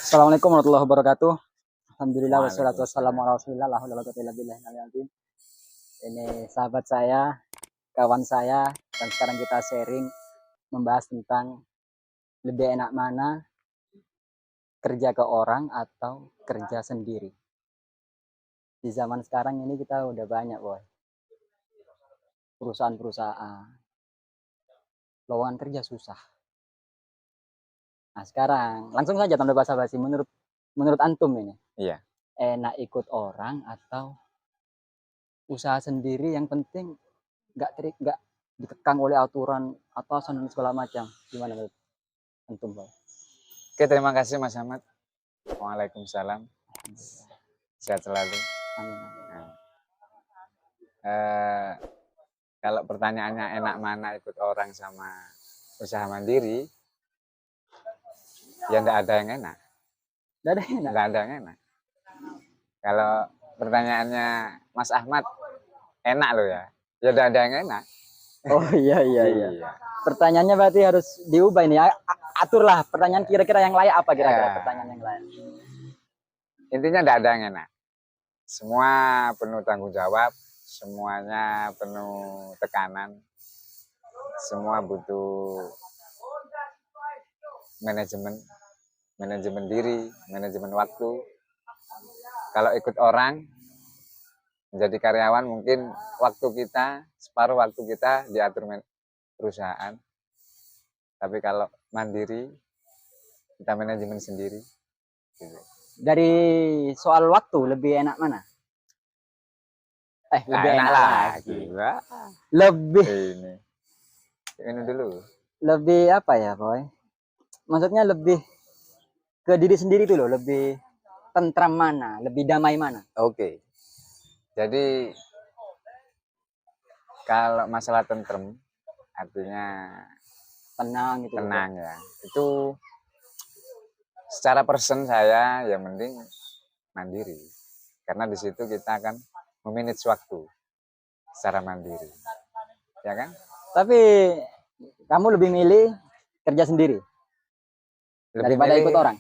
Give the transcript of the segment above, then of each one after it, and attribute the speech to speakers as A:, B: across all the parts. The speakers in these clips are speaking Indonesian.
A: Assalamualaikum warahmatullahi wabarakatuh. Alhamdulillah wassalatu wassalamu
B: Waalaikumsalam.
A: ala rasulillah la haula wala quwwata illa billah. Ini sahabat saya, kawan saya, dan sekarang kita sharing membahas tentang lebih enak mana kerja ke orang atau kerja sendiri. Di zaman sekarang ini kita udah banyak, boy, perusahaan-perusahaan, lowongan kerja susah. Nah, sekarang langsung saja tanpa basa-basi, menurut antum ini,
B: Iya.
A: enak ikut orang atau usaha sendiri, yang penting nggak dikekang oleh aturan atasan dan segala macam. Gimana menurut antum, Boy?
B: Oke, terima kasih Mas Ahmad. Waalaikumsalam. Sehat selalu.
A: Amin.
B: Nah, eh, kalau pertanyaannya enak mana ikut orang sama usaha mandiri, ya enggak ada yang enak.
A: Nggak ada enak.
B: Enggak ada yang enak. Kalau pertanyaannya Mas Ahmad, enak loh ya. Ya enggak ada yang enak.
A: Oh iya.
B: Iya.
A: Pertanyaannya berarti harus diubah ini. Aturlah pertanyaan kira-kira yang layak apa kira-kira pertanyaan yang layak.
B: Intinya enggak ada yang enak. Semua penuh tanggung jawab, semuanya penuh tekanan, semua butuh manajemen diri, manajemen waktu. Kalau ikut orang menjadi karyawan, mungkin separuh waktu kita diatur perusahaan. Tapi kalau mandiri, kita manajemen sendiri. Gitu.
A: Dari soal waktu, lebih enak mana? Lebih enak lagi. Lebih
B: Ini dulu.
A: Lebih apa ya, Boy? Maksudnya lebih ke diri sendiri tuh loh, lebih tentram mana, lebih damai mana?
B: Oke. Jadi kalau masalah tentrem, artinya
A: Tenang gitu.
B: Tenang ya. Itu secara person saya ya mending mandiri. Karena di situ kita akan memanage waktu secara mandiri. Ya kan?
A: Tapi kamu lebih milih kerja sendiri daripada ikut orang?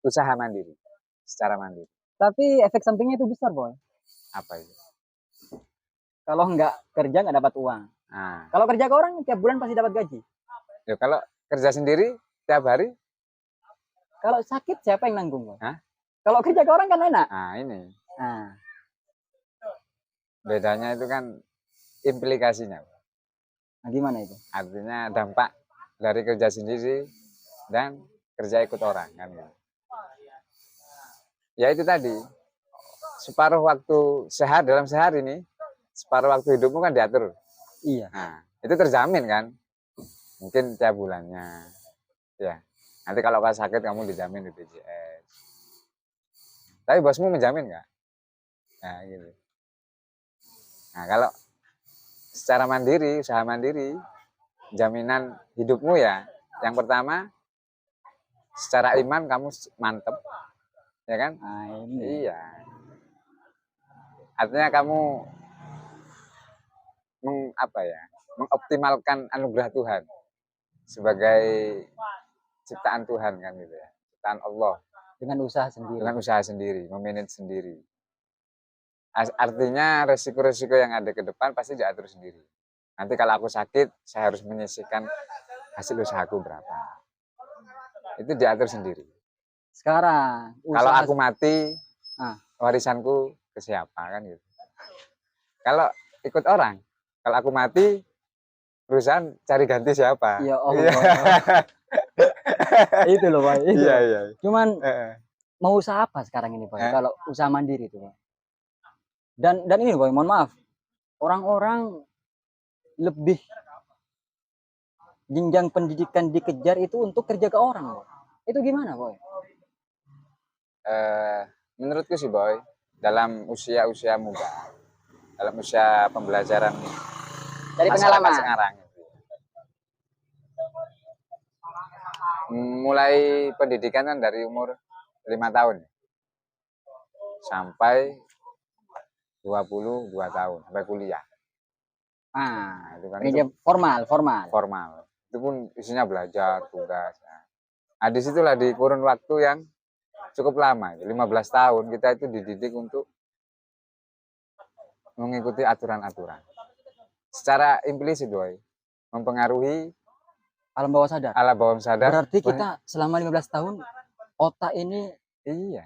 B: Usaha mandiri, secara mandiri.
A: Tapi efek sampingnya itu besar, Boy.
B: Apa itu?
A: Kalau nggak kerja nggak dapat uang.
B: Nah.
A: Kalau kerja ke orang tiap bulan pasti dapat gaji.
B: Ya, kalau kerja sendiri tiap hari?
A: Kalau sakit siapa yang nanggung, Boy?
B: Hah?
A: Kalau kerja ke orang kan enak.
B: Nah ini.
A: Nah.
B: Bedanya itu kan implikasinya.
A: Nah, gimana itu?
B: Artinya dampak dari kerja sendiri dan kerja ikut orang kan gitu. Ya itu tadi, separuh waktu dalam sehari ini, separuh waktu hidupmu kan diatur.
A: Iya.
B: Nah, itu terjamin kan, mungkin tiap bulannya. Ya, nanti kalau pas sakit kamu dijamin di BPJS. Tapi bosmu menjamin nggak? Nah gitu. Nah kalau secara mandiri, usaha mandiri, jaminan hidupmu ya, yang pertama secara iman kamu mantep, ya kan?
A: Nah, ini.
B: Iya. Artinya kamu mengoptimalkan anugerah Tuhan sebagai ciptaan Tuhan kan gitu ya, ciptaan Allah.
A: Dengan usaha sendiri.
B: Dengan usaha sendiri, memanage sendiri. Artinya resiko-resiko yang ada ke depan pasti diatur sendiri. Nanti kalau aku sakit, saya harus menyisihkan hasil usahaku berapa. Itu diatur sendiri.
A: Sekarang
B: kalau aku mati, warisanku ke siapa kan gitu. Kalau ikut orang, kalau aku mati, perusahaan cari ganti siapa?
A: Ya Allah. Itu loh, Pak.
B: Iya.
A: Cuman mau usaha apa sekarang ini, Pak? Kalau usaha mandiri itu, Pak. Dan ini, Pak, mohon maaf. Orang-orang lebih jenjang pendidikan dikejar itu untuk kerja ke orang, Pak. Itu gimana, Boy?
B: Menurutku sih, Boy, dalam usia muda, dalam usia pembelajaran
A: dari pengalaman
B: sekarang, mulai pendidikan kan dari umur 5 tahun sampai 22 tahun, sampai kuliah.
A: Nah, itu kan itu formal.
B: Itu pun isinya belajar, tugas. Nah, disitulah di kurun waktu yang cukup lama, 15 tahun kita itu dididik untuk mengikuti aturan-aturan. Secara implisit, boy, mempengaruhi
A: Alam bawah sadar.
B: alam bawah sadar.
A: Berarti kita selama 15 tahun otak ini
B: Iya.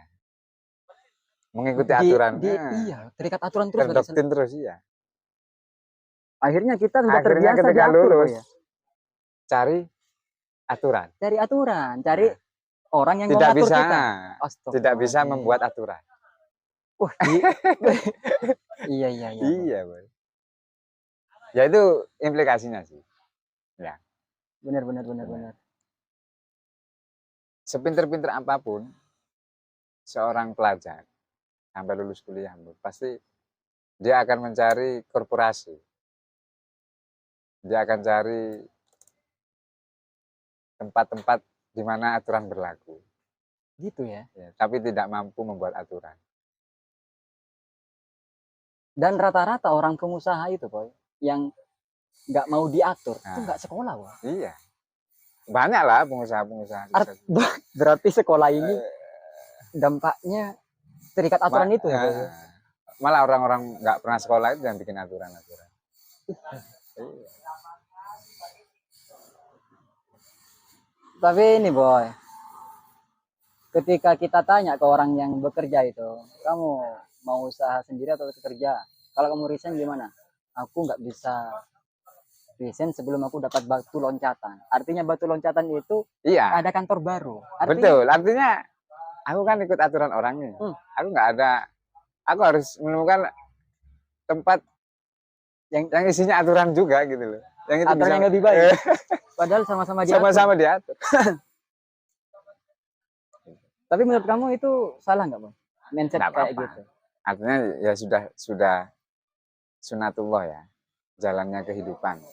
B: Mengikuti aturan.
A: Iya, terikat aturan terus.
B: Terdoktrin terus, iya.
A: Akhirnya kita sudah
B: Akhirnya
A: terbiasa
B: ketika
A: diatur,
B: lulus,
A: ya.
B: cari aturan.
A: Cari aturan, cari orang yang
B: Tidak
A: mengatur
B: bisa,
A: kita.
B: tidak bisa membuat aturan.
A: Wah, iya.
B: Iya, boy. Ya itu implikasinya sih. Ya.
A: Benar.
B: Sepinter-pinter apapun seorang pelajar sampai lulus kuliah, pasti dia akan mencari korporasi. Dia akan cari tempat-tempat di mana aturan berlaku.
A: Gitu ya.
B: Tapi tidak mampu membuat aturan.
A: Dan rata-rata orang pengusaha itu, boy, yang nggak mau diatur, itu nggak sekolah, boy.
B: Iya. Banyak lah pengusaha-pengusaha.
A: Berarti sekolah ini dampaknya terikat aturan itu ya, boy.
B: Malah orang-orang nggak pernah sekolah itu yang bikin aturan-aturan.
A: Tapi ini, boy, ketika kita tanya ke orang yang bekerja itu, kamu mau usaha sendiri atau kerja? Kalau kamu resign gimana? Aku nggak bisa resign sebelum aku dapat batu loncatan. Artinya batu loncatan itu ada kantor baru.
B: Betul, artinya aku kan ikut aturan orang nih. Aku nggak ada, aku harus menemukan tempat yang isinya aturan juga gitu loh. Yang itu
A: aturan yang lebih baik. Padahal sama-sama diatur.
B: Sama-sama diatur.
A: Tapi menurut kamu itu salah nggak, Bang? Mindset kayak gitu.
B: Artinya ya sudah sunatullah ya, jalannya kehidupan.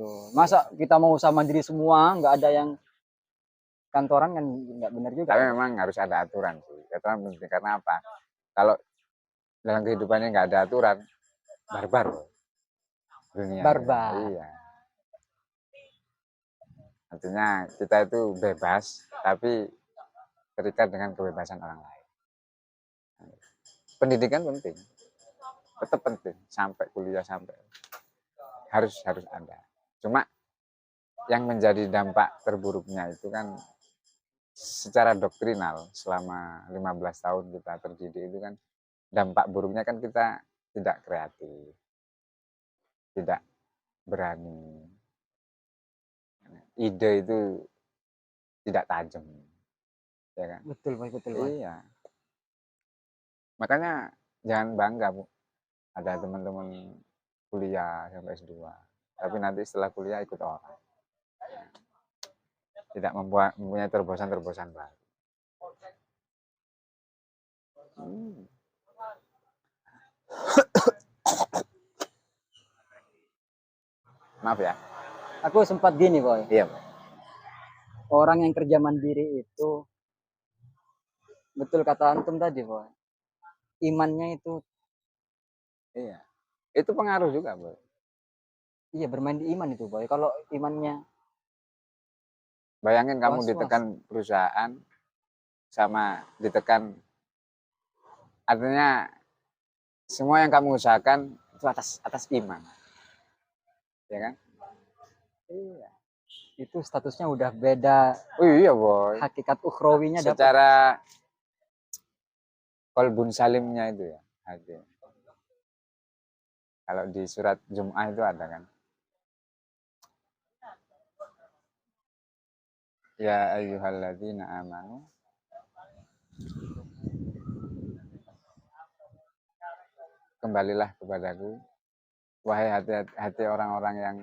A: Tuh. Masa kita mau usaha mandiri semua, nggak ada yang kantoran, kan nggak benar juga.
B: Tapi memang harus ada aturan sih. Aturan penting karena apa? Kalau dalam kehidupannya nggak ada aturan, barbar dunia.
A: Barbar.
B: Iya. Artinya kita itu bebas, tapi terikat dengan kebebasan orang lain. Pendidikan penting, tetap penting sampai kuliah, sampai harus ada. Cuma yang menjadi dampak terburuknya itu kan secara doktrinal selama 15 tahun kita terdidik itu kan dampak buruknya kan kita tidak kreatif, tidak berani, ide itu tidak tajam, ya kan?
A: Betul.
B: Iya. Makanya jangan bangga, Bu. Ada teman-teman kuliah sampai S2, tapi nanti setelah kuliah ikut orang. Tidak mempunyai terobosan baru. Maaf ya.
A: Aku sempat gini, boy.
B: Iya.
A: Orang yang kerja mandiri itu, betul kata antum tadi, boy. Imannya itu.
B: Iya. Itu pengaruh juga, boy. Iya,
A: bermain di iman itu, boy. Kalau imannya,
B: bayangin kamu ditekan perusahaan sama ditekan, artinya semua yang kamu usahakan itu atas iman, ya kan? Iya.
A: Itu statusnya udah beda.
B: Oh iya, boy.
A: Hakikat ukhrawinya
B: secara qalbun salimnya itu ya, hati. Kalau di surat Jum'ah itu ada kan? Ya ayyuhalladzina amanu kembalilah kepadaku wahai hati orang-orang yang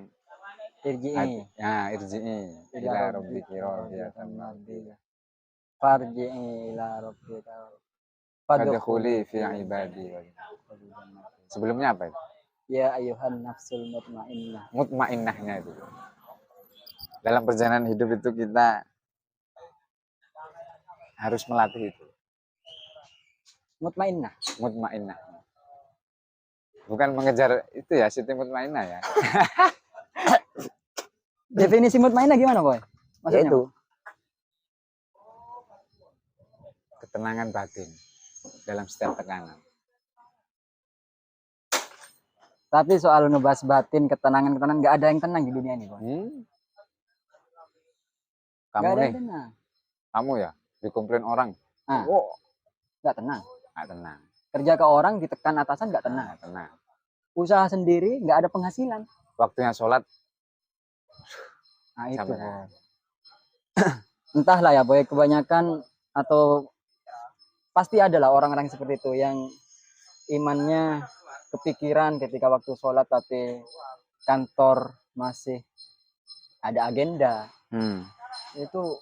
B: irji'i ila rabbiki radiyatan mardiyah
A: farji'i ila rabbika
B: fadkhuli fi ibadi. Sebelumnya apa itu?
A: Ya ayyuhan nafsul mutmainnah.
B: Mutmainnahnya itu. Dalam perjalanan hidup itu kita harus melatih itu.
A: Mutmainnah.
B: Bukan mengejar itu ya, Siti Mutmainnah ya.
A: Definisi mutmainnah gimana, boy? Maksudnya?
B: Itu ketenangan batin dalam setiap tekanan.
A: Tapi soal ngebahas batin, ketenangan, nggak ada yang tenang di dunia ini, Bos.
B: Kamu
A: Nggak ada
B: nih,
A: yang tenang.
B: kamu ya dikomplain orang,
A: Ah,
B: oh
A: nggak tenang.
B: nggak tenang,
A: Kerja ke orang ditekan atasan nggak tenang.
B: nggak tenang.
A: Usaha sendiri nggak ada penghasilan.
B: Waktunya sholat,
A: Nah itu,
B: sampai kan?
A: Bos. Entahlah ya, Boy, kebanyakan atau pasti adalah orang-orang seperti itu yang imannya kepikiran ketika waktu sholat tapi kantor masih ada agenda. Itu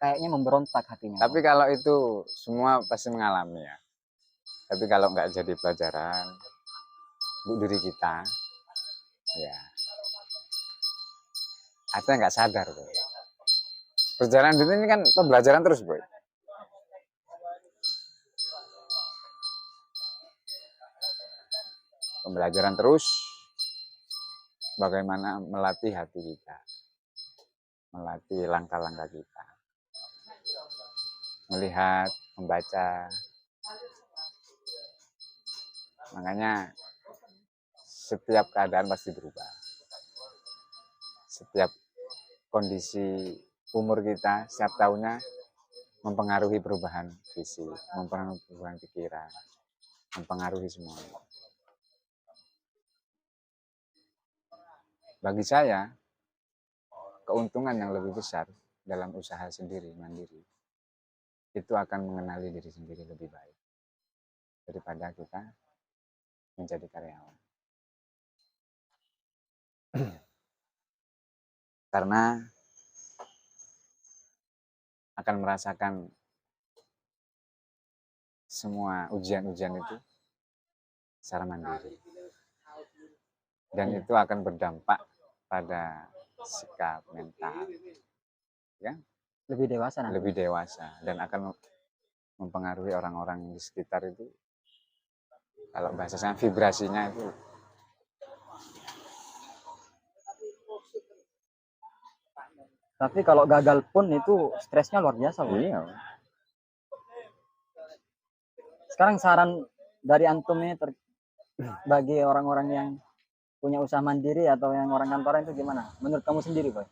A: kayaknya memberontak hatinya.
B: Tapi kalau itu semua pasti mengalami ya. Tapi kalau nggak jadi pelajaran untuk diri kita, ya artinya nggak sadar tuh. Perjalanan dunia ini kan pembelajaran terus, Boy. Pembelajaran terus, bagaimana melatih hati kita, melatih langkah-langkah kita, melihat, membaca. Makanya setiap keadaan pasti berubah. Setiap kondisi umur kita, setiap tahunnya mempengaruhi perubahan visi, mempengaruhi perubahan pikiran, mempengaruhi semuanya. Bagi saya, keuntungan yang lebih besar dalam usaha sendiri, mandiri, itu akan mengenali diri sendiri lebih baik daripada kita menjadi karyawan. Karena akan merasakan semua ujian-ujian itu secara mandiri. Dan itu akan berdampak pada sikap mental, ya,
A: lebih dewasa nanti.
B: lebih dewasa, dan akan mempengaruhi orang-orang di sekitar itu. Kalau bahasanya vibrasinya itu.
A: Tapi kalau gagal pun itu stresnya luar biasa, Bos.
B: Iya.
A: Sekarang saran dari antum ini bagi orang-orang yang punya usaha mandiri atau yang orang kantoran itu gimana? Menurut kamu sendiri, Boy?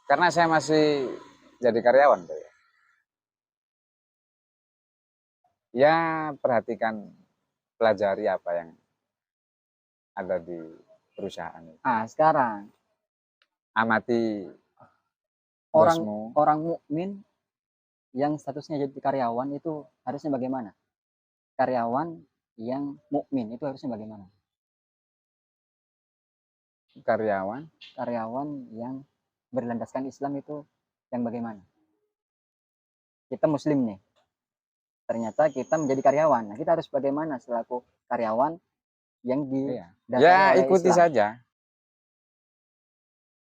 B: Karena saya masih jadi karyawan, Boy. Ya, perhatikan, pelajari apa yang ada di perusahaan.
A: Sekarang
B: Amati
A: orang mukmin yang statusnya jadi karyawan itu harusnya bagaimana? Karyawan yang mukmin itu harusnya bagaimana? Karyawan yang berlandaskan Islam itu yang bagaimana? Kita muslim nih. Ternyata kita menjadi karyawan. Nah, kita harus bagaimana selaku karyawan yang
B: ya ikuti
A: Islam.
B: saja.